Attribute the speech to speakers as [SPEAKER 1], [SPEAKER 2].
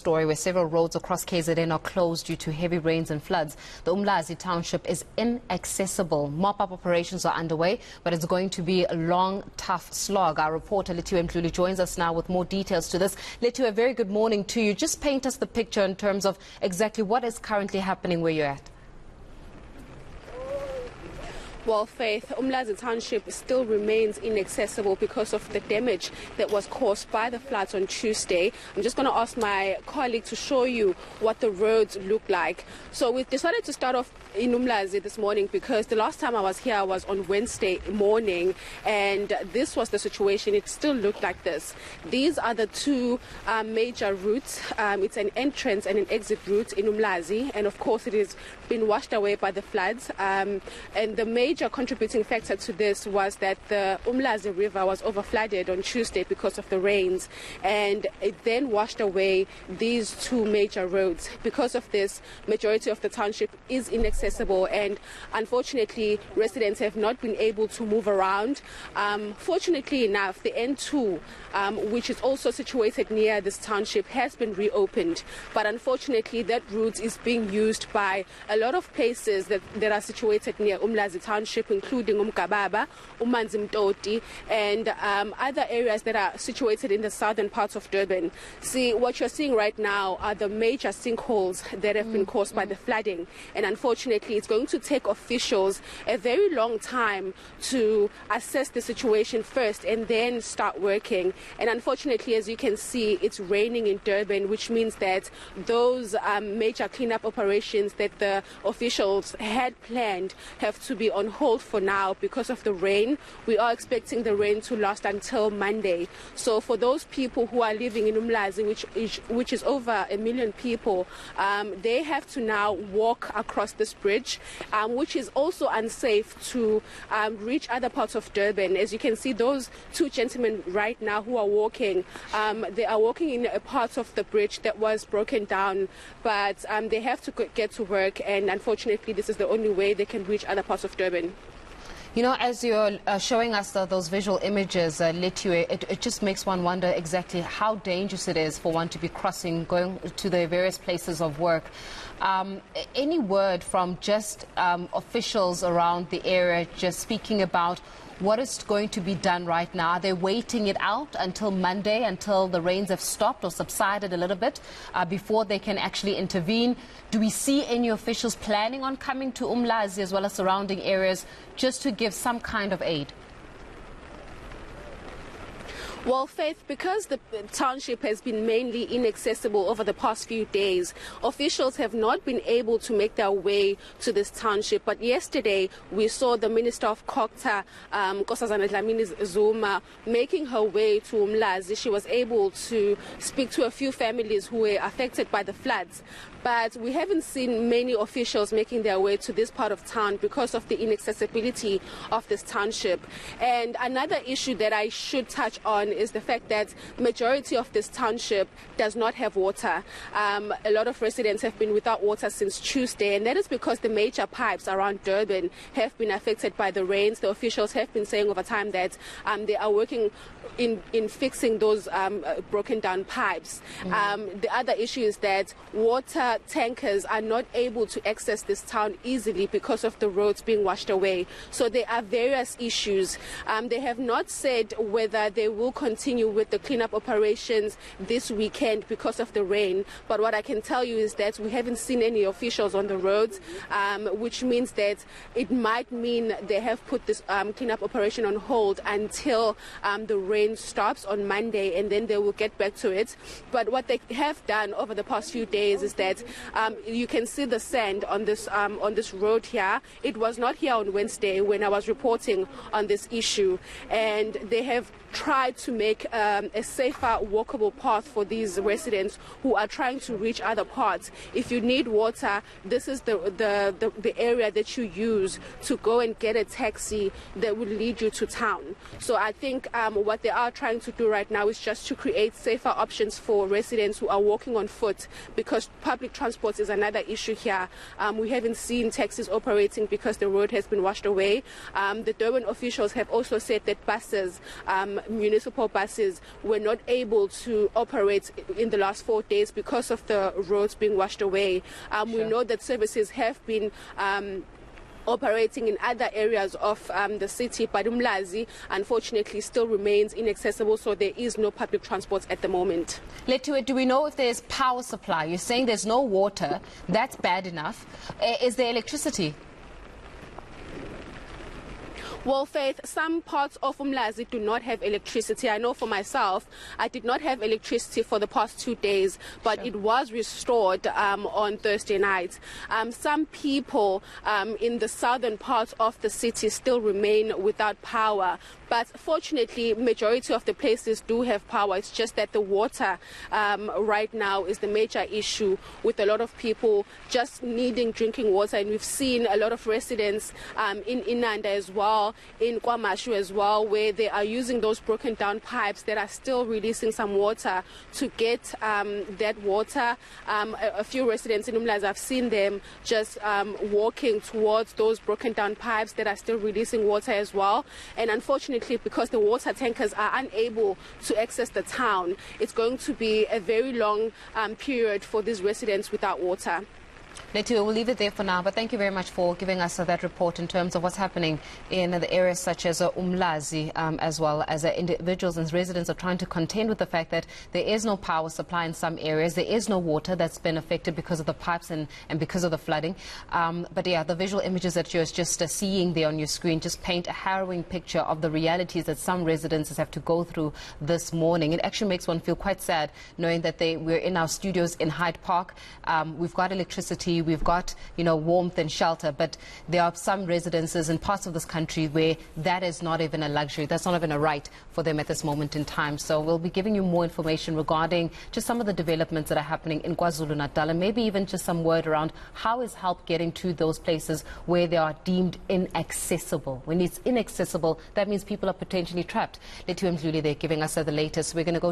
[SPEAKER 1] story where several roads across KZN are closed due to heavy rains and floods. The Umlazi township is inaccessible. Mop-up operations are underway, but it's going to be a long, tough slog. Our reporter Lethiwe Mdluli joins us now with more details to this. Lethiwe, a very good morning to you. Just paint us the picture in terms of exactly what is currently happening where you're at.
[SPEAKER 2] Well, Faith, Umlazi township still remains inaccessible because of the damage that was caused by the floods on Tuesday. I'm just going to ask my colleague to show you what the roads look like. So we've decided to start off in Umlazi this morning because the last time I was here was on Wednesday morning, and this was the situation. It still looked like this. These are the two major routes. It's an entrance and an exit route in Umlazi, and of course it has been washed away by the floods. And the major contributing factor to this was that the Umlazi River was overflooded on Tuesday because of the rains, and it then washed away these two major roads. Because of this, majority of the township is inaccessible, and unfortunately residents have not been able to move around. Fortunately enough, the N2, which is also situated near this township, has been reopened, but unfortunately that route is being used by a lot of places that are situated near Umlazi township, including Umgababa, Mdluli, and other areas that are situated in the southern parts of Durban. See, what you're seeing right now are the major sinkholes that have been caused by the flooding, and unfortunately it's going to take officials a very long time to assess the situation first and then start working. And unfortunately, as you can see, it's raining in Durban, which means that those major cleanup operations that the officials had planned have to be on hold for now because of the rain. We are expecting the rain to last until Monday. So for those people who are living in Umlazi, which is over 1 million people, they have to now walk across this bridge, which is also unsafe to reach other parts of Durban. As you can see, those two gentlemen right now who are walking, they are walking in a part of the bridge that was broken down, but they have to get to work, and unfortunately this is the only way they can reach other parts of Durban.
[SPEAKER 1] You know, as you're showing us those visual images, Lethiwe, it just makes one wonder exactly how dangerous it is for one to be crossing, going to the various places of work. Any word from just officials around the area just speaking about what is going to be done right now? Are they waiting it out until Monday, until the rains have stopped or subsided a little bit before they can actually intervene? Do we see any officials planning on coming to Umlazi as well as surrounding areas just to give some kind of aid?
[SPEAKER 2] Well, Faith, because the township has been mainly inaccessible over the past few days, officials have not been able to make their way to this township. But yesterday, we saw the Minister of Kokta, Zuma, making her way to Umlazi. She was able to speak to a few families who were affected by the floods. But we haven't seen many officials making their way to this part of town because of the inaccessibility of this township. And another issue that I should touch on is the fact that majority of this township does not have water. A lot of residents have been without water since Tuesday, and that is because the major pipes around Durban have been affected by the rains. The officials have been saying over time that they are working in fixing those broken down pipes. The other issue is that water tankers are not able to access this town easily because of the roads being washed away. So there are various issues. They have not said whether they will continue with the cleanup operations this weekend because of the rain, but what I can tell you is that we haven't seen any officials on the roads, which means that it might mean they have put this cleanup operation on hold until the rain stops on Monday, and then they will get back to it. But what they have done over the past few days is that you can see the sand on this road here. It was not here on Wednesday when I was reporting on this issue, and they have tried to make a safer walkable path for these residents who are trying to reach other parts. If you need water, this is the area that you use to go and get a taxi that will lead you to town. So I think what they are trying to do right now is just to create safer options for residents who are walking on foot, because public transport is another issue here. We haven't seen taxis operating because the road has been washed away. The Durban officials have also said that buses, municipal transport buses were not able to operate in the last 4 days because of the roads being washed away. We know that services have been operating in other areas of the city, but Umlazi unfortunately still remains inaccessible, so there is no public transport at the moment.
[SPEAKER 1] Lethiwe, do we know if there's power supply? You're saying there's no water. That's bad enough. Is there electricity?
[SPEAKER 2] Well, Faith, some parts of Umlazi do not have electricity. I know for myself, I did not have electricity for the past 2 days, but it was restored on Thursday night. Some people in the southern parts of the city still remain without power. But fortunately, majority of the places do have power. It's just that the water right now is the major issue, with a lot of people just needing drinking water. And we've seen a lot of residents in Inanda as well, in Kwamashu as well, where they are using those broken down pipes that are still releasing some water to get that water. A few residents in Umlazi, I've seen them just walking towards those broken down pipes that are still releasing water as well. And unfortunately, because the water tankers are unable to access the town, it's going to be a very long period for these residents without water.
[SPEAKER 1] Lethiwe, we'll leave it there for now, but thank you very much for giving us that report in terms of what's happening in the areas such as Umlazi, as well as individuals and residents are trying to contend with the fact that there is no power supply in some areas, there is no water that's been affected because of the pipes and because of the flooding. But yeah, the visual images that you're just seeing there on your screen just paint a harrowing picture of the realities that some residents have to go through this morning. It actually makes one feel quite sad knowing that we're in our studios in Hyde Park. We've got electricity, we've got, warmth and shelter, but there are some residences in parts of this country where that is not even a luxury. That's not even a right for them at this moment in time. So we'll be giving you more information regarding just some of the developments that are happening in KwaZulu-Natal, and maybe even just some word around how is help getting to those places where they are deemed inaccessible. When it's inaccessible, that means people are potentially trapped. Lethiwe Mdluli there giving us the latest. We're going to go